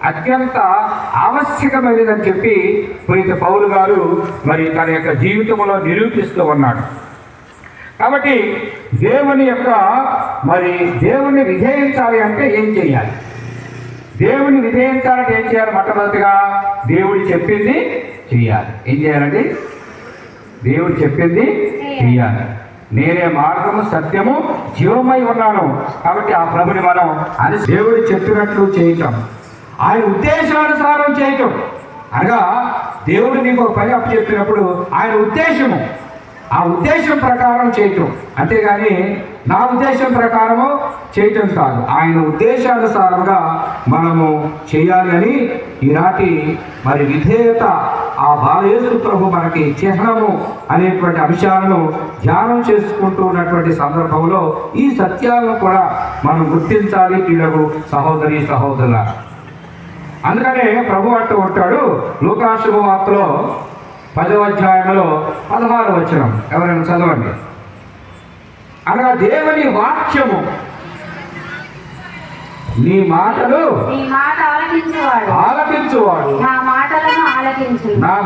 అత్యంత ఆవశ్యకమైనదని చెప్పి పునీత పౌలు గారు మరి తన యొక్క జీవితంలో నిరూపిస్తూ ఉన్నాడు. కాబట్టి దేవుని విధేయించాలి అంటే ఏం చేయాలి? దేవుని విధేయించాలంటే ఏం చేయాలి? మొట్టమొదటిగా దేవుడు చెప్పింది చెయ్యాలి. ఏం చేయాలండి? దేవుడు చెప్పింది చెయ్యాలి. నేనే మార్గము, సత్యము, జీవమై ఉన్నాను. కాబట్టి ఆ ప్రభుని మనం అని దేవుడు చెప్పినట్లు చేయటం, ఆయన ఉద్దేశానుసారం చేయటం. అనగా దేవుడు నీకు ఒక పని అప్పు చెప్పినప్పుడు ఆయన ఉద్దేశము, ఆ ఉద్దేశం ప్రకారం చేయటం. అంతేగాని నా ఉద్దేశం ప్రకారము చేయటం కాదు, ఆయన ఉద్దేశానుసారంగా మనము చేయాలి అని ఈనాటి మరి విధేయత, ఆ బాలయేసు ప్రభు మనకి చిహ్నము అనేటువంటి అంశాలను ధ్యానం చేసుకుంటూ ఉన్నటువంటి సందర్భంలో ఈ సత్యాలను కూడా మనం గుర్తించాలి పిల్లలు, సహోదరి సహోదరుల. అందుకనే ప్రభు అంటూ ఉంటాడు లూకా శుభవార్తలో 10వ అధ్యాయంలో 16వ వచనం, ఎవరైనా చదవండి. అనగా దేవుని వాక్యము, నీ మాటలు ఆలకించువాడు నా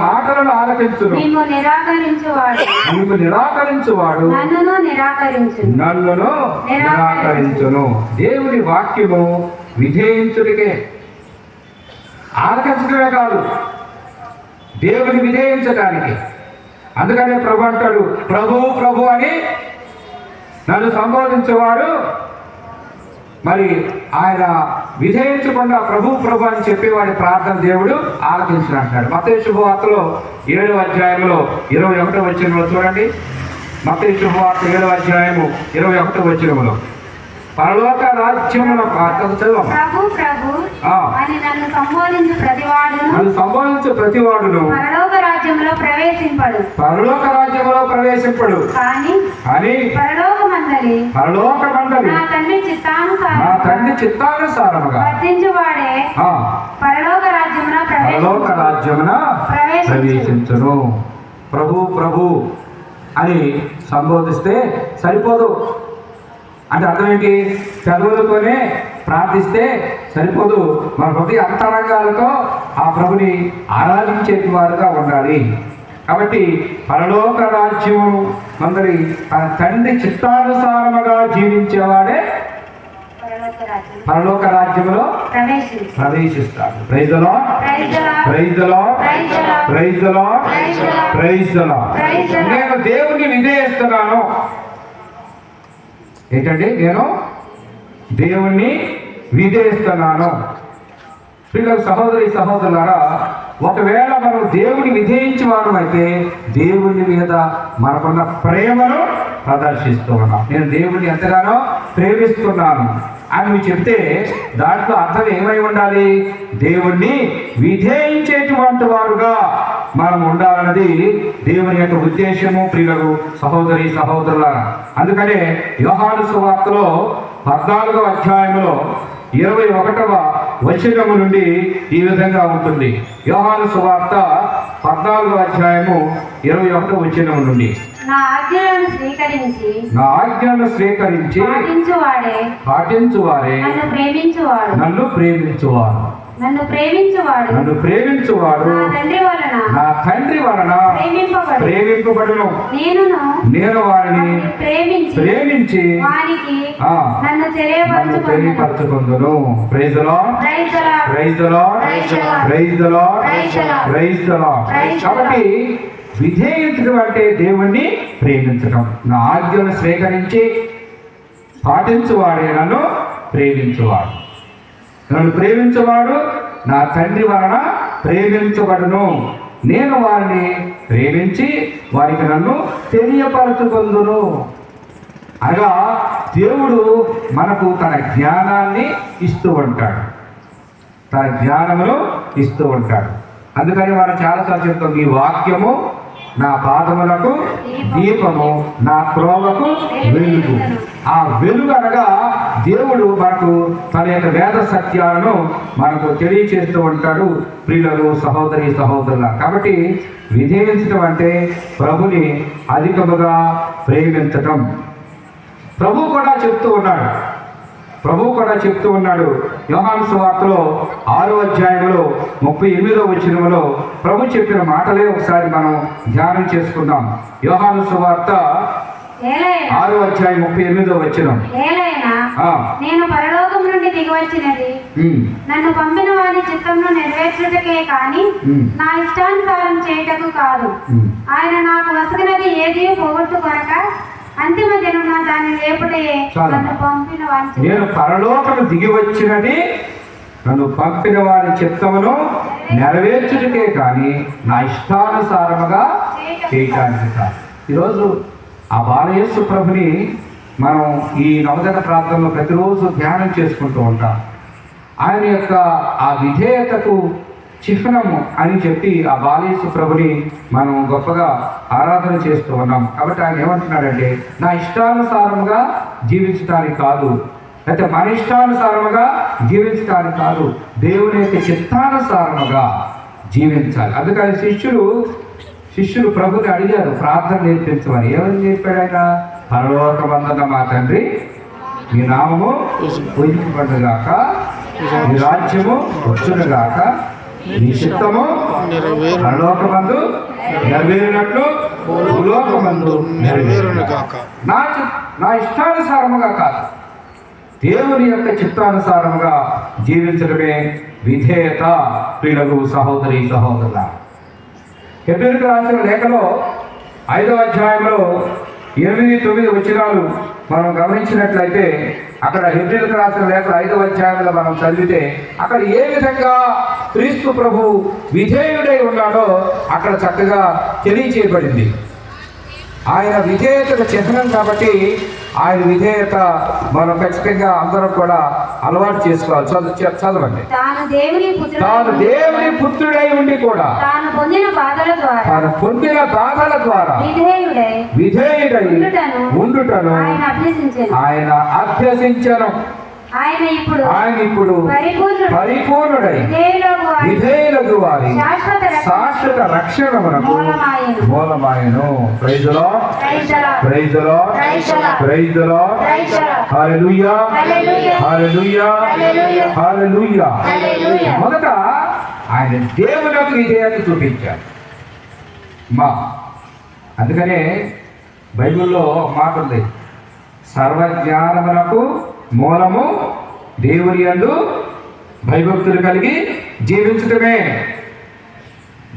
మాటలను ఆలకించును, నీవు నిరాకరించువాడు నన్నును నిరాకరించును. దేవుని వాక్యము విధేయించుడికే, ఆలకించడమే కాదు, దేవుని విధేయించడానికి. అందుకనే ప్రభు అంటాడు, ప్రభు ప్రభు అని నన్ను సంబోధించేవాడు మరి ఆయన విధేయించకుండా ప్రభు ప్రభు అని చెప్పేవాడి ప్రార్థన దేవుడు ఆలకించిన అంటాడు. మత్తయి శుభవార్తలో 7వ అధ్యాయంలో 21వ వచనంలో చూడండి. మత్తయి శుభవార్త 7వ అధ్యాయము 21వ వచనంలో, పరలోక రాజ్యమున నన్ను సంబోధించు ప్రతివాడును పరలోక రాజ్యములో ప్రవేశింపడు అని పరలోక మందలి నా తండ్రి చిత్తానుసారముగా పరలోక రాజ్యమున ప్రవేశించును. ప్రభు ప్రభు అని సంబోధిస్తే సరిపోదు. అంటే అర్థం ఏంటి? చదువులతోనే ప్రార్థిస్తే సరిపోదు, మన హృదయ అంతరంగాలతో ఆ ప్రభుని ఆరాధించేటి వారుగా ఉండాలి. కాబట్టి పరలోక రాజ్యము మందరి తన తండ్రి చిత్తానుసారముగా జీవించేవాడే పరలోక రాజ్యంలో ప్రవేశిస్తాడు. Praise the Lord, praise the Lord, praise the Lord, praise the Lord. నేను దేవుణ్ణి విధేయిస్తున్నాను. ఏంటండి? నేను దేవుణ్ణి విధేయిస్తున్నాను. పిల్లలు, సహోదరి సహోదరులారా, ఒకవేళ మనం దేవుని విధేయించే వారం అయితే దేవుని మీద మనకున్న ప్రేమను ప్రదర్శిస్తూ ఉన్నాం. నేను దేవుణ్ణి ఎంతగానో ప్రేమిస్తున్నాను అని నువ్వు చెప్తే దాంట్లో అర్థం ఏమై ఉండాలి? దేవుణ్ణి విధేయించేటువంటి వారుగా మనం ఉండాలన్నది దేవుని యొక్క ఉద్దేశము. ప్రియులకు, సహోదరి సహోదరులారా, అందుకనే యోహాను సువార్తలో 14వ అధ్యాయంలో 21వ వచనము నుండి ఈ విధంగా ఉంటుంది. యోహాను సువార్త 14వ అధ్యాయము 21వ వచనము నుండి, నా ఆజ్ఞలను స్వీకరించి పాటించువారే నన్ను ప్రేమించువాడు నా తండ్రి వలన ప్రేమింపబడును. నేను వారిని ప్రేమించి నన్ను తెలియపరచుకుందును. Praise the Lord, praise the Lord, praise the Lord, praise the Lord. కాబట్టి విధేయించడం అంటే దేవుణ్ణి ప్రేమించడం. నా ఆజ్ఞను స్వీకరించి పాటించువాడే నన్ను ప్రేమించువాడు. నన్ను ప్రేమించువాడు నా తండ్రి వలన ప్రేమించబడును. నేను వారిని ప్రేమించి వారికి నన్ను తెలియపరచుకుందును. అనగా దేవుడు మనకు తన జ్ఞానాన్ని ఇస్తూ ఉంటాడు, తన జ్ఞానమును ఇస్తూ ఉంటాడు. అందుకని మనం చాలాసార్లు చెప్తాం, ఈ వాక్యము నా పాదములకు దీపము, నా త్రోవకు వెలుగు. ఆ వెలుగు అనగా దేవుడు మనకు తన యొక్క వేద సత్యాలను మనకు తెలియచేస్తూ ఉంటాడు. ప్రియులు, సహోదరి సహోదరుల, కాబట్టి విధేయించడం అంటే ప్రభుని అధికముగా ప్రేమించటం. ప్రభు కూడా చెప్తూ ఉన్నాడు, ప్రభువు కూడా చెప్తూ ఉన్నాడు. యోహాను సువార్తలో 6వ అధ్యాయంలో 38వ వచనంలో ప్రభు చెప్పిన మాటలే ఒకసారి మనం ధ్యానం చేసుకుందాం. యోహాను సువార్త 6వ అధ్యాయం 38వ వచనం. నేను పరలోకం నుండి దిగివచ్చినది నన్ను పంపిన వారి చిత్తమును నెరవేర్చుటకే కాని నా ఇష్టానుసారం చేయుటకు కాదు. ఆయన నాకు వసగినది ఏది పోగొట్టుకొనక అంతిమ దినమున దాన్ని లేపుటే నన్ను పంపిన వారి నేను పరలోకము దిగి వచ్చినది నన్ను పంపిన వారి చిత్తమును నెరవేర్చుటకే కానీ నా ఇష్టానుసారముగా చేయటానికి కాదు. ఈరోజు ఆ బాలయేసు ప్రభుని మనం ఈ నవదన ప్రాంతంలో ప్రతిరోజు ధ్యానం చేసుకుంటూ ఉంటాం. ఆయన యొక్క ఆ విధేయతకు చిహ్నము అని చెప్పి ఆ బాలయేసు ప్రభుని మనం గొప్పగా ఆరాధన చేస్తూ ఉన్నాం. కాబట్టి ఆయన ఏమంటున్నాడంటే, నా ఇష్టానుసారముగా జీవించడానికి కాదు, అయితే మన ఇష్టానుసారముగా జీవించడానికి కాదు, దేవుని యొక్క చిత్తానుసారముగా జీవించాలి. అందుకని శిష్యులు ప్రభుని అడిగారు, ప్రార్థన నేర్పించమని. ఏమని చెప్పాడు ఆయన? పరలోకమందున్న మా తండ్రి, మీ నామము పూజింపబడుగాక, మీ రాజ్యము వచ్చునుగాక, మీ చిత్తము పరలోకమందు నెరవేరినట్లు భూలోకమందు నెరవేరునుగాక. నా ఇష్టానుసారముగా కాదు, దేవుని యొక్క చిత్తానుసారముగా జీవించడమే విధేయత. ప్రియులకు సహోదరి సహోదరుల, హెబ్రీయులకు రాసిన లేఖలో 5వ అధ్యాయంలో 8-9 వచనాలు మనం గమనించినట్లయితే, అక్కడ హెబ్రీయులకు రాసిన లేఖ 5వ అధ్యాయంలో మనం చదివితే అక్కడ ఏ విధంగా క్రీస్తు ప్రభు విధేయుడై ఉన్నాడో అక్కడ చక్కగా తెలియచేయబడింది. ఆయన విధేయతకు చిహ్నం కాబట్టి ఆయన విధేయత మనం ఖచ్చితంగా అందరం కూడా అలవాటు చేసుకోవాలి. చదవండి. తాను దేవుని పుత్రుడై ఉండి కూడా తాను పొందిన బాధల ద్వారా విధేయుడై ఉండుటను ఆయన అభ్యసించను. ఆయన ఇప్పుడు పరిపూర్ణుడై విధేయులకు వారి శాశ్వత రక్షణ మనకు మూలమాయను. Praise the Lord, praise the Lord, praise the Lord. హల్లెలూయా, హల్లెలూయా, హల్లెలూయా. మొదట ఆయన దేవునికి విధేయత చూపించాడు. అందుకనే బైబిల్లో మాట ఉంది, సర్వజ్ఞానమునకు మూలము దేవుని యందు భయభక్తులు కలిగి జీవించటమే.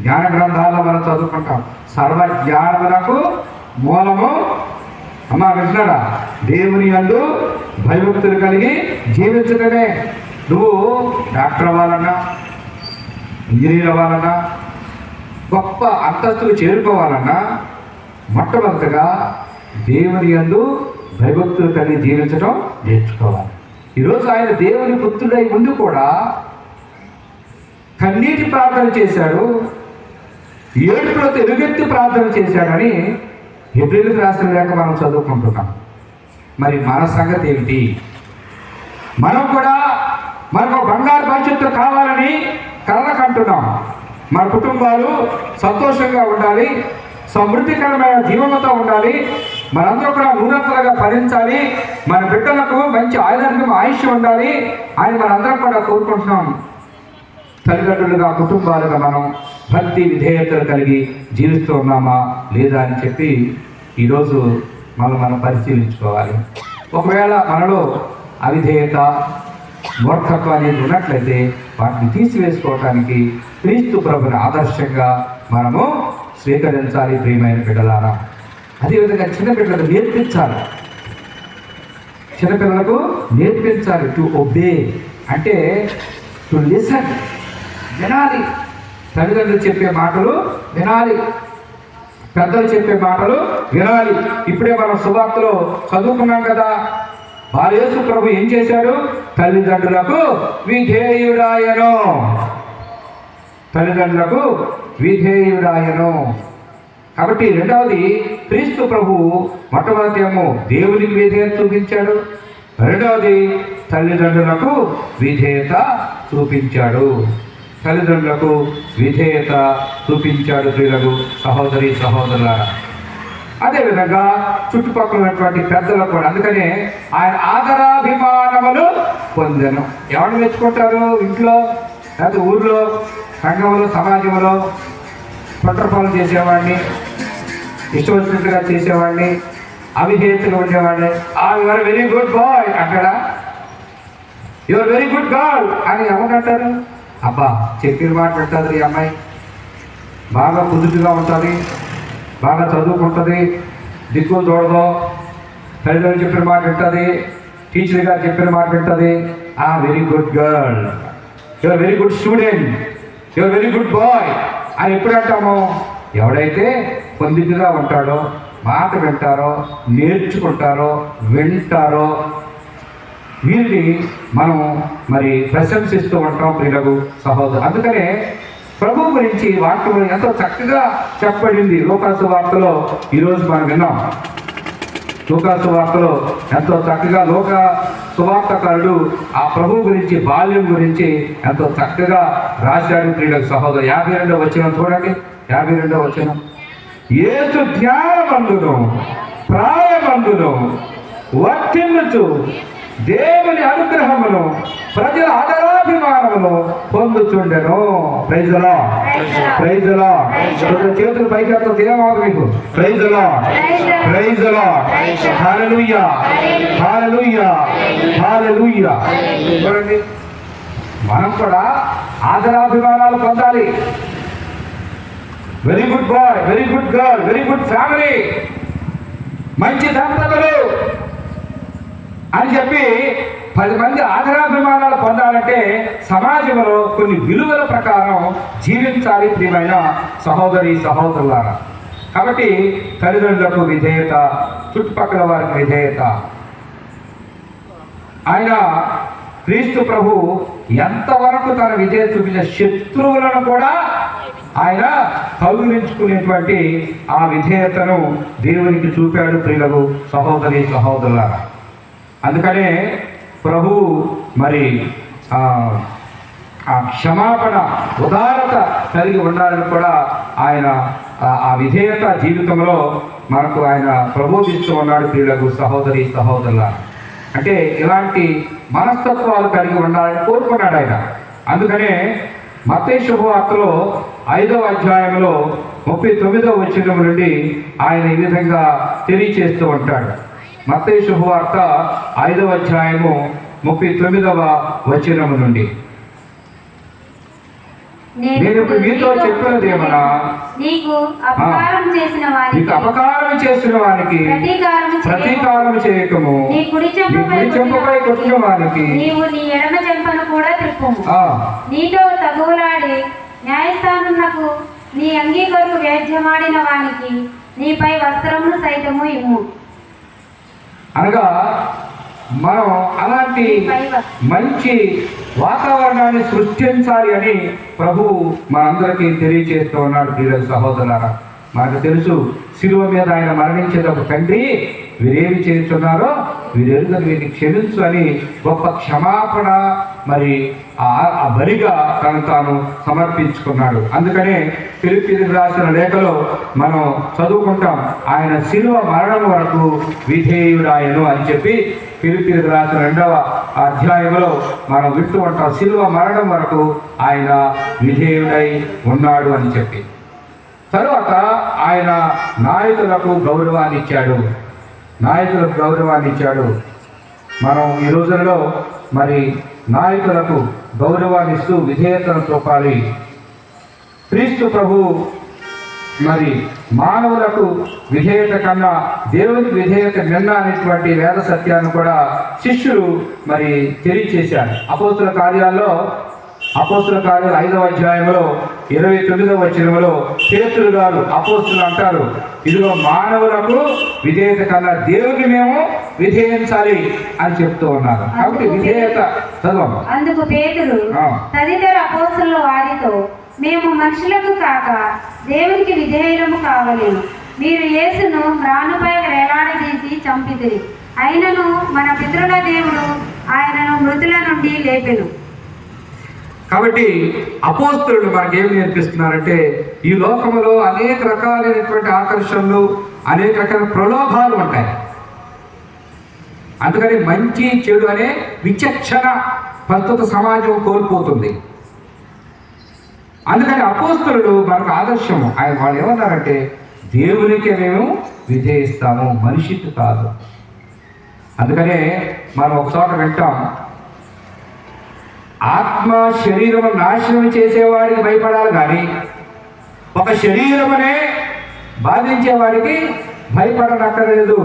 జ్ఞాన గ్రంథాల్లో మనం చదువుకుంటాం, సర్వజ్ఞానమునకు మూలము వింటున్నారా? దేవుని యందు భయభక్తులు కలిగి జీవించటమే. నువ్వు డాక్టర్ అవ్వాలన్నా, ఇంజనీర్ అవ్వాలన్నా, గొప్ప అంతస్తులు చేరుకోవాలన్నా మొట్టమొదటిగా దేవుని యందు భయభక్తులు కలిగి జీవించడం నేర్చుకోవాలి. ఈరోజు ఆయన దేవుని పుత్రుడై ముందు కూడా కన్నీటి ప్రార్థన చేశాడు, ఏడుపులతో ఎలుగెత్తి ప్రార్థన చేశాడని హెబ్రీయులకు రాసిన లేఖ మనం చదువుకుంటున్నాం. మరి మన సంగతి ఏమిటి? మనం కూడా మనకు బంగారు భవిష్యత్తు కావాలని కలకంటున్నాం. మన కుటుంబాలు సంతోషంగా ఉండాలి, సమృద్ధికరమైన జీవనంతో ఉండాలి, మనందరూ కూడా నూనెగా ఫలించాలి, మన బిడ్డలకు మంచి ఆయుష్ ఉండాలి అని మనందరం కూడా కోరుకుంటున్నాం. తల్లిదండ్రులుగా, కుటుంబాలుగా మనం భక్తి విధేయతలు కలిగి జీవిస్తూ ఉన్నామా లేదా అని చెప్పి ఈరోజు మనం పరిశీలించుకోవాలి. ఒకవేళ మనలో అవిధేయత, మూర్ఖత్వం అనేది ఉన్నట్లయితే వాటిని తీసివేసుకోవటానికి క్రీస్తు ప్రభుని ఆదర్శంగా మనము స్వీకరించాలి. ప్రియమైన బిడ్డలారా, అదేవిధంగా చిన్నపిల్లలకు నేర్పించాలి. చిన్నపిల్లలకు నేర్పించాలి. టు ఒబే అంటే టు లిసన్, వినాలి. తల్లిదండ్రులు చెప్పే మాటలు వినాలి, పెద్దలు చెప్పే మాటలు వినాలి. ఇప్పుడే మనం సువార్తలో చదువుకున్నాం కదా, యేసు ప్రభు ఏం చేశాడు? తల్లిదండ్రులకు విధేయుడాయను. తల్లిదండ్రులకు విధేయుడాయను. కాబట్టి రెండవది, క్రీస్తు ప్రభు మొట్టమొదటి దేవునికి విధేయత చూపించాడు, రెండవది తల్లిదండ్రులకు విధేయత చూపించాడు. తల్లిదండ్రులకు విధేయత చూపించాడు. ప్రియులకు సహోదరి సహోదరులారా, అదేవిధంగా చుట్టుపక్కల ఉన్నటువంటి పెద్దలు కూడా. అందుకనే ఆయన ఆదరాభిమానములు పొందెను. ఎవరిని మెచ్చుకుంటారు? ఇంట్లో, లేదా ఊర్లో, సంఘంలో, సమాజంలో కుట్ర పనులు చేసేవాడిని, ఇష్టం వచ్చినట్టుగా చేసేవాడిని, అవిధేయతగా ఉండేవాడిని. యువర్ వెరీ గుడ్ బాయ్ అంటాడా? యువర్ వెరీ గుడ్ గర్ల్ అని ఎవరంటారు? అబ్బా చెప్పిన మాట పెట్టదు ఈ అమ్మాయి, బాగా కుదురుగా ఉంటుంది, బాగా చదువుకుంటుంది, దిక్కులు చూడదు, తల్లిదండ్రులు చెప్పిన మాట వింటుంది, టీచర్ గారు చెప్పిన మాట వింటుంది. Very good girl, your very good student, your very good boy అని ఎప్పుడు అంటాము? ఎవడైతే పొందికగా ఉంటాడో, మాట వింటారో, నేర్చుకుంటారో, వింటారో, వీరిని మనం మరి ప్రశంసిస్తూ ఉంటాం ప్రియులకు సహోదరు. అందుకనే ప్రభు గురించి వాక్యంలో ఎంతో చక్కగా చెప్పబడింది. లూకాసు వార్తలో ఈరోజు మనం విన్నాం. లూకాసు వార్తలో ఎంతో చక్కగా సువార్తకారుడు ఆ ప్రభు గురించి, బాల్యం గురించి ఎంతో చక్కగా రాశాడు ప్రియులకు సహోదరు. 52వ వచనం చూడండి. 52వ వచనం. యేసు జ్ఞానమందును ప్రాయమందును వర్తిల్లుచు దేవుని అనుగ్రహమును ప్రజల ఆదరాభిమానమును పొందుచుండెను. Praise the Lord, praise the Lord. చేతులు పైకి ఎత్తండి, ఏమవుతుంది మీకు? Praise the Lord, praise the Lord, హల్లెలూయా, హల్లెలూయా, హల్లెలూయా. చూడండి, మనం కూడా ఆదరాభిమానాలు పొందాలి. Very good boy, very good girl, very good family, మంచి దంపతులు అని చెప్పి 10 మంది ఆదరాభిమానాలు పొందాలంటే సమాజంలో కొన్ని విలువల ప్రకారం జీవించాలి ప్రియమైన సహోదరి సహోదరులారా. కాబట్టి తల్లిదండ్రులకు విధేయత, చుట్టుపక్కల వారికి విధేయత. ఆయన క్రీస్తు ప్రభు ఎంతవరకు తన విధేయత చూపించిన శత్రువులను కూడా ఆయన కౌగిలించుకునేటువంటి ఆ విధేయతను దేవునికి చూపాడు ప్రియులకు సహోదరి సహోదరులారా. అందుకనే ప్రభు మరి ఆ క్షమాపణ, ఉదారత కలిగి ఉండాలని కూడా ఆయన ఆ విధేయత జీవితంలో మనకు ఆయన ప్రబోధిస్తూ ఉన్నాడు ప్రియులకు సహోదరి సహోదరులారా. అంటే ఇలాంటి మనస్తత్వాలు కలిగి ఉండాలని కోరుకున్నాడు ఆయన. అందుకనే మత్తయి శుభవార్తలో 5వ అధ్యాయంలో 39వ వచనం నుండి ఆయన ఈ విధంగా తెలియచేస్తూ ఉంటాడు. మత్తయి శుభవార్త 5వ అధ్యాయము 39వ వచనం నుండి. నేను ఇప్పుడు మీతో చెప్పినది ఏమన్నా, నీకు అపకారం చేసిన వారికి ప్రతీకారం చేయకము, నీ కుడి చెంపపై కొట్టిన వారికి నీవు నీ ఎడమ చెంపను కూడా త్రిప్పుము. నీతో తగులాడి న్యాయస్థానమునకు నీ అంగీ కొరకు వ్యాజ్యమాడిన వానికి నీపై వస్త్రమును సైతము ఇమ్ము. అనగా మనం అలాంటి మంచి వాతావరణాన్ని సృష్టించాలి అని ప్రభువు మనందరికీ తెలియజేస్తూ ఉన్నాడు. ప్రియ సహోదరులారా, మనకు తెలుసు శిలువ మీద ఆయన మరణించేటప్పుడు తండ్రి వీరేమి చేస్తున్నారో వీరెరుగని వీరిని క్షమించు అని గొప్ప క్షమాపణ మరి ఆ బలిగా తను తాను సమర్పించుకున్నాడు. అందుకనే ఫిలిప్పీయులకు రాసిన లేఖలో మనం చదువుకుంటాం, ఆయన శిలువ మరణం వరకు విధేయుడాయను అని చెప్పి ఫిలిప్పీయులకు రాసిన 2వ అధ్యాయంలో మనం వింటూ ఉంటాం. శిలువ మరణం వరకు ఆయన విధేయుడై ఉన్నాడు అని చెప్పి. తరువాత ఆయన నాయకులకు గౌరవాన్ని ఇచ్చాడు. మనం ఈ రోజుల్లో మరి నాయకులకు గౌరవాన్ని ఇస్తూ విధేయతను చూపాలి. క్రీస్తు ప్రభు మరి మానవులకు విధేయత కన్నా దేవునికి విధేయత నిన్న అనేటువంటి వేద సత్యాన్ని కూడా శిష్యులు మరి తెలియచేశారు. అపోస్తుల కార్యాలు 5వ అధ్యాయంలో 29వ వచనంలో పేతురు గారు అపోస్తులు అంటారు, ఇదిగో మానవులకు విధేయత కన్నా దేవుని మేము విధేయించాలి అని చెప్తూ ఉన్నారు. కాబట్టి విధేయత చదవం. అందుకు పేతురు తదితర అపోస్తుల వారితో, మేము మనుషులకు కాక దేవునికి విధేయులము కావలేము. మీరు యేసును మ్రానుపై వేలాడదీసి చంపితిరి. అయినను మన పితరుల దేవుడు ఆయనను మృతుల నుండి లేపెను. కాబట్టి అపోస్తులు మనకేమి నేర్పిస్తున్నారంటే, ఈ లోకంలో అనేక రకాలైనటువంటి ఆకర్షణలు, అనేక రకాల ప్రలోభాలు ఉంటాయి. అందుకని మంచి చెడు అనే విచక్షణ ప్రస్తుత సమాజం కోల్పోతుంది. అందుకని అపోస్తలుడు మనకు ఆదర్శం. వాళ్ళు ఏమన్నారంటే దేవునికి మేము విధేయిస్తాము, మనిషికి కాదు. అందుకనే మనం ఒక చోట వింటాం, ఆత్మ శరీరం నాశనం చేసేవాడికి భయపడాలి కానీ ఒక శరీరమనే బాధించేవాడికి భయపడనక్కర్లేదు.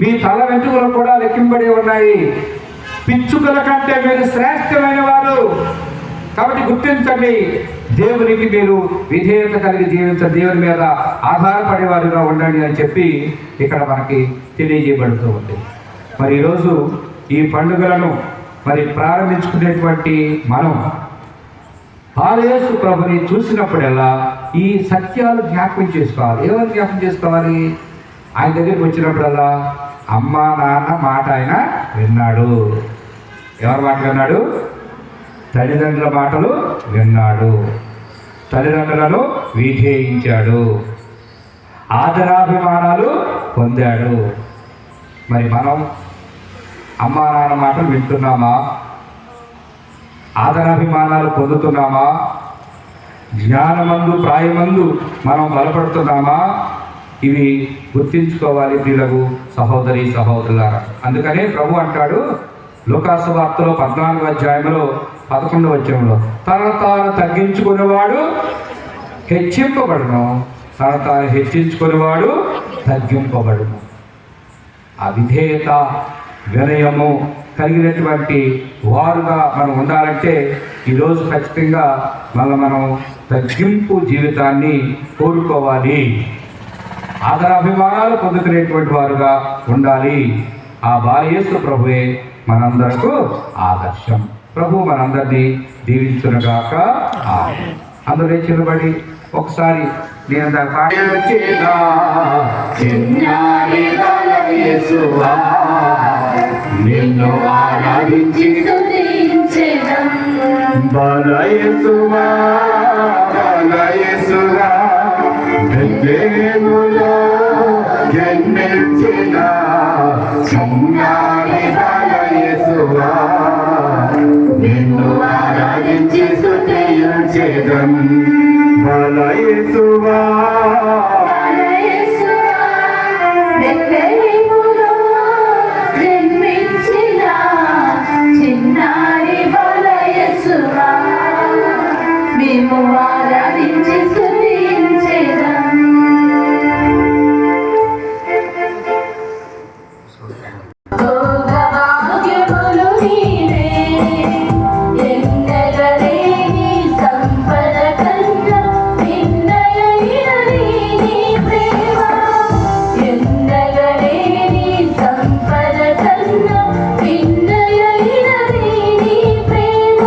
మీ తల వెంట్రుకలు కూడా లెక్కింపడి ఉన్నాయి, పిచ్చుకల కంటే మీరు శ్రేష్టమైన వారు. కాబట్టి గుర్తించండి, దేవునికి మీరు విధేయత కలిగి జీవించండి, దేవుని మీద ఆధారపడే వారిగా ఉండండి అని చెప్పి ఇక్కడ మనకి తెలియజేయబడుతూ ఉంది. మరి ఈరోజు ఈ పండుగలను మరి ప్రారంభించుకునేటువంటి మనం యేసు ప్రభుని చూసినప్పుడల్లా ఈ సత్యాలు జ్ఞాపకం చేసుకోవాలి. ఏమని జ్ఞాపకం చేసుకోవాలి? ఆయన దగ్గరికి వచ్చినప్పుడల్లా అమ్మా నాన్న మాట ఆయన విన్నాడు. ఎవరి మాట విన్నాడు? తల్లిదండ్రుల మాటలు విన్నాడు, తల్లిదండ్రులను విధేయించాడు, ఆదరాభిమానాలు పొందాడు. మరి మనం అమ్మా నాన్న మాటలు వింటున్నామా? ఆదరాభిమానాలు పొందుతున్నామా? జ్ఞానమందు ప్రాయమందు మనం బలపడుతున్నామా? ఇవి గుర్తించుకోవాలి ప్రియులకు సహోదరి సహోదరులారా. అందుకనే ప్రభు అంటాడు లూకాసు వార్తలో 14వ అధ్యాయంలో 11వ వచనంలో, తనను తాను తగ్గించుకునేవాడు హెచ్చింపబడును, తను తాను హెచ్చించుకునేవాడు తగ్గింపబడును. ఆ విధేయత వినయము కలిగినటువంటి వారుగా మనం ఉండాలంటే ఈరోజు ఖచ్చితంగా మనం తగ్గింపు జీవితాన్ని కోరుకోవాలి. ఆదరాభిమానాలు పొందుకునేటువంటి వారుగా ఉండాలి. ఆ యేసు ప్రభువే మనందరకు ఆదర్శం. ప్రభు మనందరినీ దీవించునుగాక. అందరూ చిన్నబడి ఒకసారి నేను నిన్ను ఆరాధించి బలయేసువా బలయేసువా బెత్లెహేములో జన్మించిన చిన్నారి బలయేసువా నిన్ను ఆరాధించి స్తుతించెదం. బలయేసువా మేము ఆరాధించి స్తుతించెదం. భోగభాగ్యములు నీవే, ఎన్నగలేని సంపద కన్నా నిన్నయైనది నీ ప్రేమ. ఎన్నగలేని సంపద కన్నా నిన్నయైనది నీ ప్రేమ.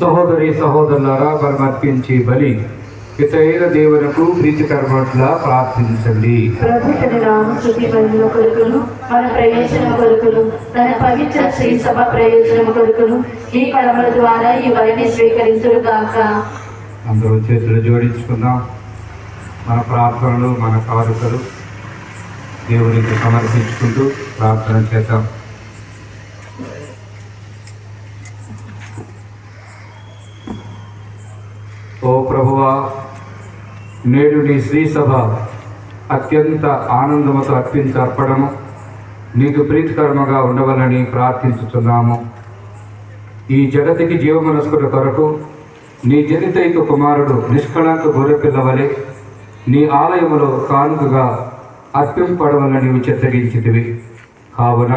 సహోదరి సహోదరులారా, మనం అర్పించే బలి పితైన దేవునకు ప్రీతికరమట్లా ప్రార్థించండి. ప్రభుత్వ నామస్తుతి మహిమ కొరకును మన ప్రయోజనం కొరకును తన పవిత్ర శ్రీ సభ ప్రయోజనం కొరకును ఈ కళముల ద్వారా ఈ వరిని స్వీకరించుడు గాక. అందరూ చేతులు జోడించుకుందాం. మన ప్రార్థనలు మన కానుకలు దేవునికి సమర్పించుకుంటూ ప్రార్థన చేద్దాం. ఓ ప్రభువా, నేడు నీ శ్రీసభ అత్యంత ఆనందముతో అర్పణము నీకు ప్రీతికరముగా ఉండవలని ప్రార్థించుతున్నాము. ఈ జగతికి జీవమనస్కుల కొరకు నీ జనితైక కుమారుడు నిష్కళంక గొర్రెపిల్లవలే నీ ఆలయములో కానుకగా అర్పింపడవలని నీవు చిత్తగించితివి. కావున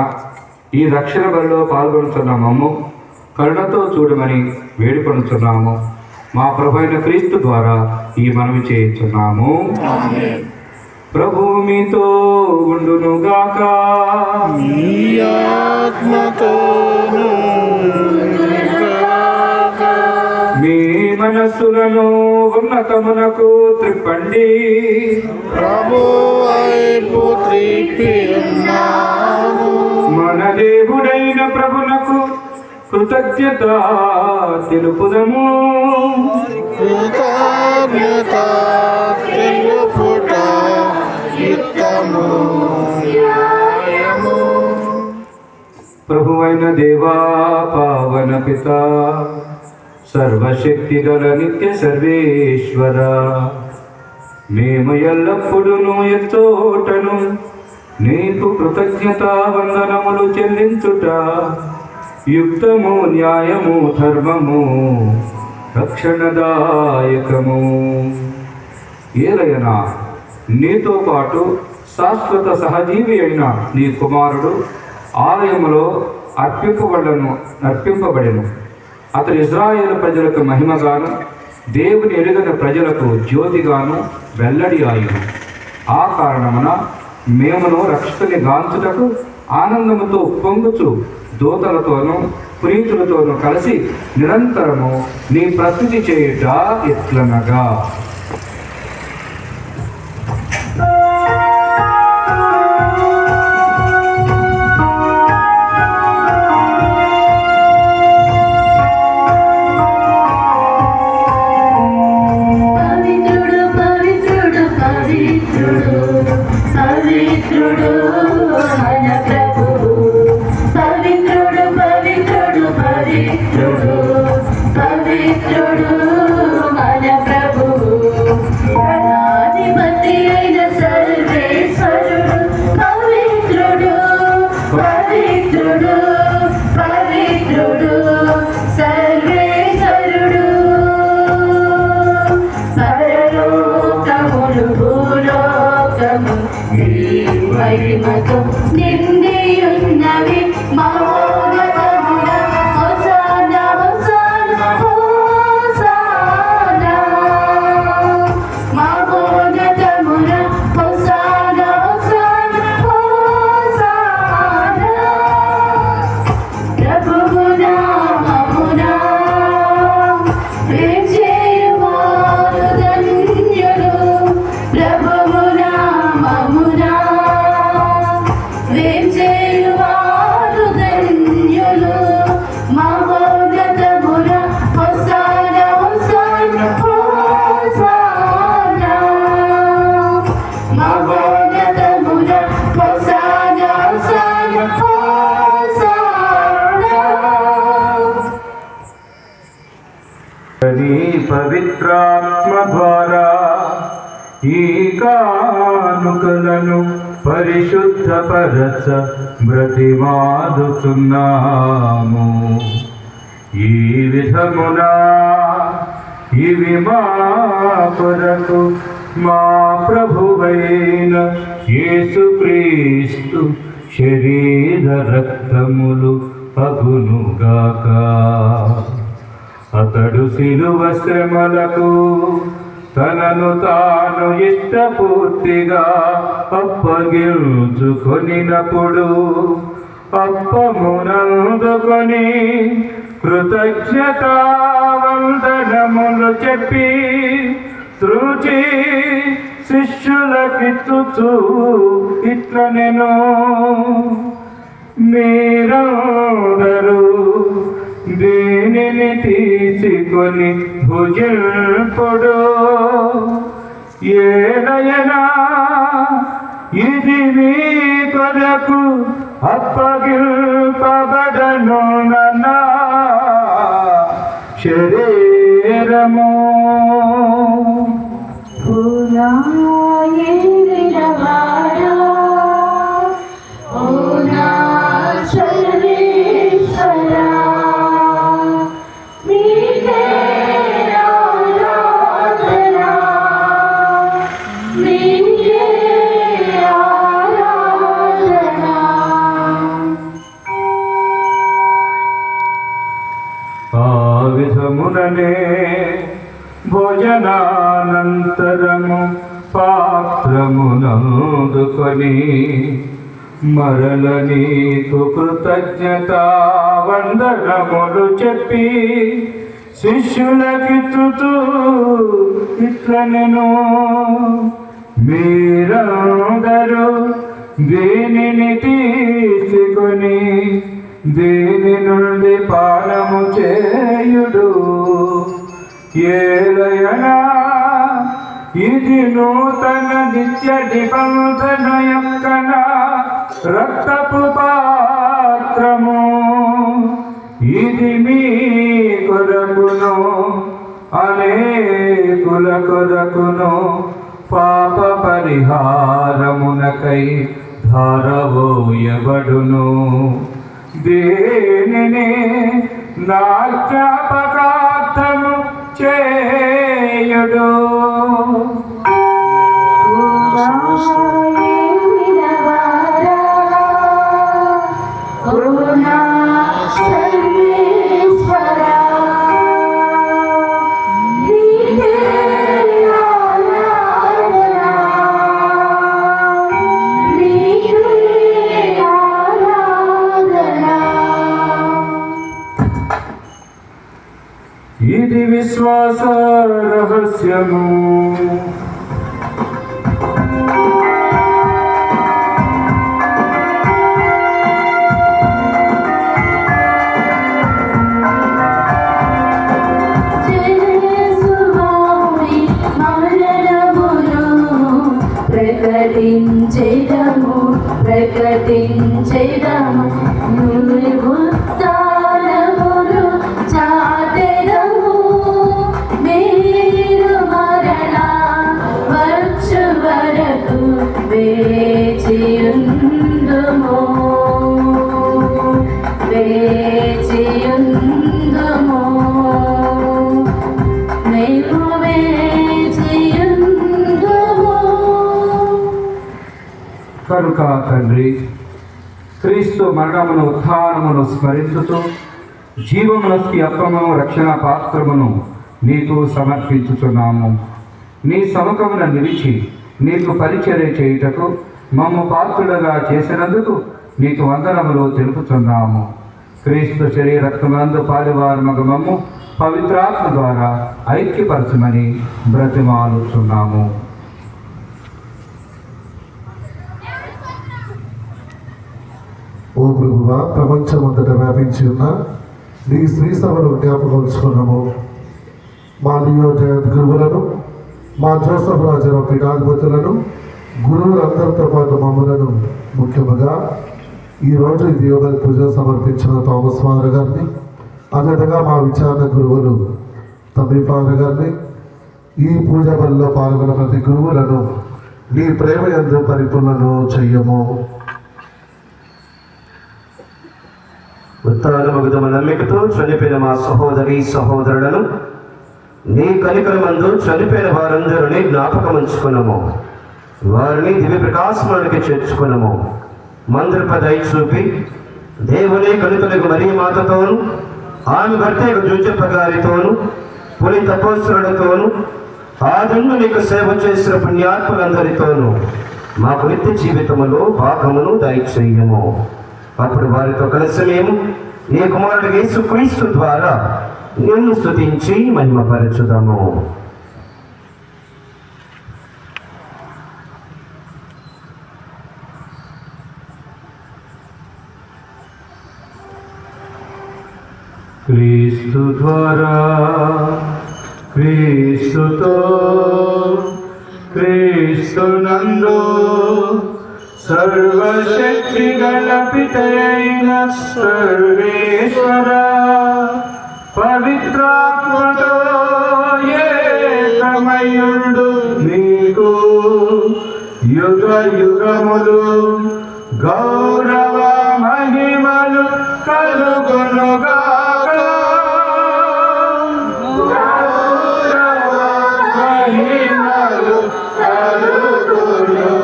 ఈ రక్షణ బలిలో పాల్గొనుతున్న మమ్ము కరుణతో చూడమని వేడుకొనుచున్నాము. మా ప్రభు అయిన క్రీస్తు ద్వారా ఈ మనవి చేయుచున్నాము. ప్రభువు మీతో ఉండునుగాక. మీ మనస్సులను ఉన్నతమునకు త్రిప్పండి. మన దేవుడైన ప్రభునకు కృతజ్ఞత తెలుపుదము. ప్రభువైన దేవా, పావన పిత, సర్వశక్తి గల నిత్య సర్వేశ్వర, మేము ఎల్లప్పుడూ ఎత్తోటను నీకు కృతజ్ఞతా వందనములు చెల్లించుట యుక్తము, న్యాయము, ధర్మము, రక్షణదాయకము. ఏలయనా నీతో పాటు శాశ్వత సహజీవి అయిన నీ కుమారుడు ఆలయములో అర్పింపబడెను. అతడు ఇజ్రాయేలు ప్రజలకు మహిమగాను దేవుని ఎరుగని ప్రజలకు జ్యోతిగాను వెల్లడి ఆయును. ఆ కారణమున మేమును రక్షకుని గాంచుటకు ఆనందముతో పొంగుచు దూతలతోనూ పునీతులతోనూ కలిసి నిరంతరము నీ ప్రస్తుతి చేయుట ఎట్లనగా, మహిమతో నిండియున్నవి మహోన్నతమున హోసానా హోసానా హోసానా. మహోన్నతమున హోసానా హోసానా హోసానా. ప్రభువు నామమున ప్రేమచేయువారు ధన్యులు. ప్రభువు నామమున వేంచేయువారు ధన్యులు. మహోన్నతమున హోసానా హోసానా హోసానా. మహోన్నతమున హోసానా హోసానా హోసానా. నీ పవిత్రాత్మ ద్వారా ఈ కానుకలను పరిశుద్ధపరచ బ్రతిమాదుతున్నాము. ఈ విధమున ఇవి మా కొరకు మా ప్రభువైన యేసుక్రీస్తు శరీర రక్తములు అగునుగాక. అతడు శిలువ శ్రమలకు తనను తాను ఇష్టపూర్తిగా అప్పగించుకొనినప్పుడు అప్పమునందుకొని కృతజ్ఞతా వందనములు చెప్పి త్రుచి శిష్యులకిచ్చుచు ఇట్ల నేను మీరందరూ దీనిని తీసుకొని భుజింపుడు, ఏదైనా ఇది మీ కొరకు అప్పగింపబడను నా శరీరము. విధముననే భోజనానంతరము పాత్రమునందుకొని మరల నీకు కృతజ్ఞత వందనములు చెప్పి శిష్యులకిచ్చుతూ ఇట్ల నేను మీరందరూ దీనిని తీసుకొని దీని నుండి పానము చేయుడు, ఏలయనా ఇది నూతన నిత్య నిబంధన యొక్క రక్తపు పాత్రము, ఇది మీ కొరకును అనేకుల కొరకును పాప పరిహారమునకై ధారవోయబడును. దీనిని నా జ్ఞాపకార్థము చేయుడు. ఇది విశ్వాస రహస్యము. ప్రకటించేదము ప్రకటించేదము ఉత్థానమును చాటెదము. మీరు మరణ వచ్చు వరకు వేచియుందుము వేచియుందుము మేము కనుక తండ్రి, క్రీస్తు మరణమును ఉత్థానమును స్మరించుతూ జీవమునకి అప్పమును రక్షణ పాత్రమును నీకు సమర్పించుతున్నాము. నీ సముఖమున నిలిచి నీకు పరిచర్య చేయుటకు మమ్ము పాత్రులుగా చేసినందుకు నీకు వందనములు తెలుపుతున్నాము. క్రీస్తు శరీర రక్తమునందు పాలువారమగు మమ్ము పవిత్రాత్మ ద్వారా ఐక్యపరచమని బ్రతిమాలుచున్నాము. ఓ ప్రభువా, ప్రపంచమంతటా వ్యాపించి ఉన్న నీ శ్రీ సభను జ్ఞాపకం మా నియోజక గురువులను, మా జోసఫ్ రాజారావు పీఠాధిపతులను, గురువులందరితో పాటు మమ్మలను, ముఖ్యముగా ఈరోజు ఈ యోగ పూజ సమర్పించిన థామస్ ఫాదర్ గారిని, అదేవిధంగా మా విచారణ గురువులు తమ్మి ఫాదర్ గారిని, ఈ పూజ బలిలో పాల్గొన్న ప్రతి గురువులను నీ ప్రేమ యందు పరిపూర్ణను చెయ్యము. ఉత్తానమగుదమ నమ్మికతో చనిపోయిన మా సహోదరి సహోదరులను నీ కనికరమందు చనిపోయిన వారందరినీ జ్ఞాపకముంచుకున్నాము. వారిని దివ్య ప్రకాశములకి చేర్చుకున్నాము. మందిరపై దయ చూపి దేవుని కనుకలకు మరీ మాతతోను, ఆమె భర్త జూజప్ప గారితోను, పులి తపోత్సరులతోను, ఆదన్ను నీకు సేవ చేసిన పుణ్యాత్ములందరితోనూ మాకు నిత్య జీవితములో భాగమును దయచేయము. అప్పుడు వారితో కలిసి మేము నీ కుమారుడు యేసుక్రీస్తు ద్వారా నిన్ను స్తుతించి మహిమపరచుదాము. క్రీస్తు ద్వారా క్రీస్తుతో క్రీస్తునందు సర్వశక్తి గల పితయైన సర్వేశ్వర పవిత్రాత్మతో ఏకమయుడు నీకు యుగ యుగములు గౌరవ మహిమలు కలుగునుగాక. గౌరవ మహిమలు కలుగునుగాక.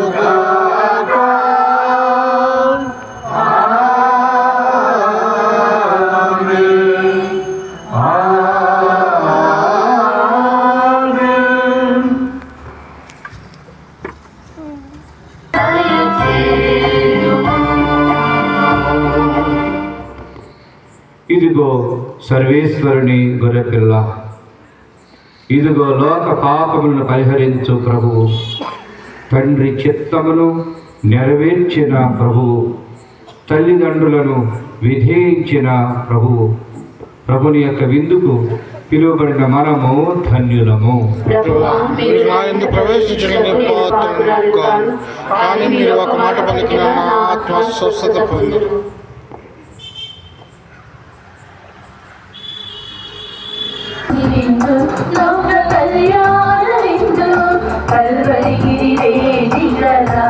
ఆమేన్. ఆమేన్. ఇదిగో సర్వేశ్వరుని గొర్రెపిల్ల, ఇదిగో లోక పాపములను పరిహరించు ప్రభువు, తండ్రి చిత్తమును నెరవేర్చిన ప్రభువు, తల్లిదండ్రులను విధేయించిన ప్రభువు, ప్రభుని యొక్క విందుకు పిలువబడిన మనము ధన్యులము. మీరు నా యందు ప్రవేశించడం పాత్రను కాను, కానీ మీరు ఒక మాట పలికిన నా ఆత్మ స్వస్థత పొందును. లోక కళ్యాణ విందు కల్వరిగిరి వేదికరా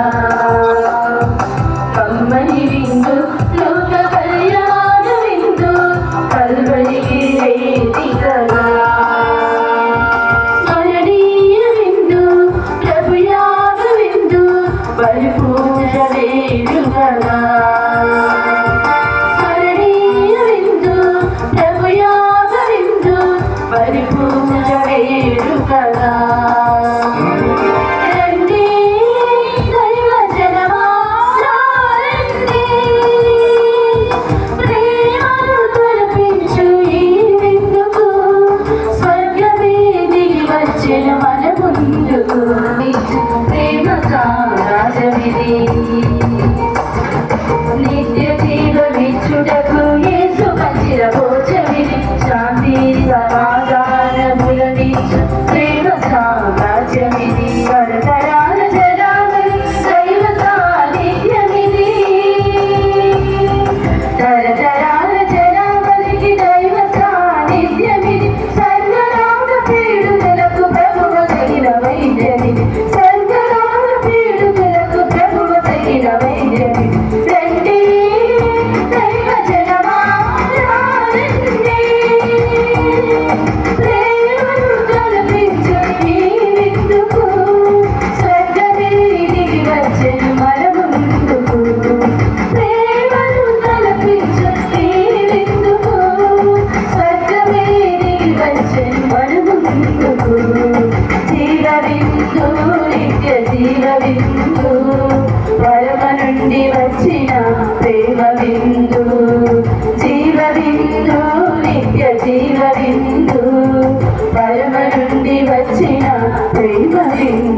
కమ్మని విందు లోక కళ్యాణ విందు కల్వరిగిరి వేదికరా స్మరణీయ విందు ప్రభుయాగ విందు బలిపూజ వేడుకరా స్మరణీయ విందు ప్రభుయాగ విందు పరిపూజ వేడుకరా రండి దైవ జనమా రండి, ప్రేమను తలపించు ఈ విందుకు స్వర్గమే దిగి వచ్చిన మన ముందుకు. ప్రేమ సామ్రాజ్యమిది నిత్య జీవమిచ్చుటకు యేసు పంచిన భోజమిది శాంతి సమాధానములనిచ్చు ప్రేమ సామ్రాజ్యమిది తరతరాల జనాభి దైవ సాన్నిధ్యమిది తరతరాల జనాభలికి దైవ సాన్నిధ్యమిది సర్వలోక పీడుదలకు ప్రభువు తగిన వైద్యమిది సర్వలోక పీడుదలకు ప్రభువు తగిన వైద్యమిది. రండి దైవ జనమా రండి, ప్రేమను కల్పించు ఈ విందుకు స్వర్గమే దిగి వచ్చెను మన ముందుకు. ప్రేమను కల్పించు ఈ విందుకు స్వర్గమే దిగి వచ్చెను మన ముందుకు. జీవ విందు నిత్య జీవ విందు పరమ నుండి వచ్చిన ప్రేమ విందు జీవ విందు నిత్య జీవ విందు పరమ నుండి వచ్చిన ప్రేమ విందు.